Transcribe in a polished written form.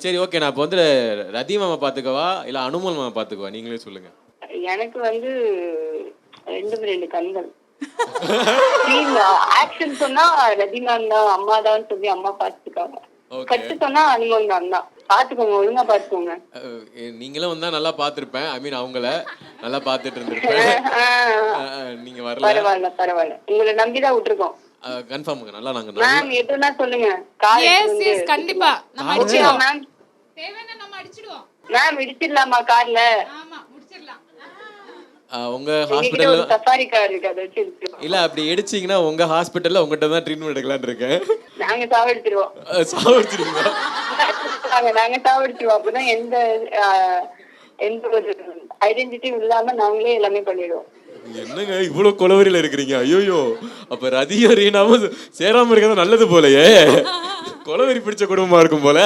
சரி ஓகே, நான் இப்போ வந்து ரதி மாமா பாத்துக்கவா இல்ல அனுமல் மாமா பாத்துக்கவா, நீங்களே சொல்லுங்க. எனக்கு வந்து ரெண்டு கண்கள். ஆக்ஷன் சொன்னா ரதி மேம் தான், அம்மா தான் சொல்லி அம்மா பாத்துக்காங்க. கட்டு சொன்னா அனுமல் மேம் தான். பாத்துக்கோங்க, ஒழுங்கா பாத்துக்கோங்க. நீங்களும் வந்தா நல்லா பாத்துருப்பேன். ஐ மீன் அவங்கள நல்லா பாத்துட்டு இருந்திருப்பேன். நீங்க வரல. பரவாயில்ல. உங்களை நம்பிதான் விட்டுருக்கோம். கன்ஃபார்முங்க, நல்லா நாங்க மேம் எதுனா சொல்லுங்க. கண்டிப்பா நம்ம அடிச்சிடுவோம் மேம். தேவைன்னா நம்ம அடிச்சிடுவோம் மேம் இடிச்சிடலாமா கார்ல? ஆமா முடிச்சிடலாம். உங்க ஹாஸ்பிடல்ல சஃபாரி கார் இருக்கு, அதை வச்சு இடிச்சிடுவோம். இல்ல அப்படி எடுச்சீங்கன்னா உங்க ஹாஸ்பிடல்ல உங்ககிட்ட தான் ட்ரீட்மெண்ட் எடுக்கலாம்னு இருக்கேன். நாங்க சாவடிச்சிருவோம். சாவடிச்சிருவீங்க? நாங்க சாவடிச்சிருவோம். அப்பதான் எந்த ஒரு ஐடென்டிட்டி இல்லாம நாங்களே எல்லாமே பண்ணிடுவோம். என்னங்க இவ்வளவு கொலவரியில இருக்கிறீங்க? ஐயோ, அப்ப ரதியும் ரீனாவும் சேராம இருக்கிறது நல்லது போலயே. கொலவரி பிடிச்ச குடும்பமா இருக்கும் போல.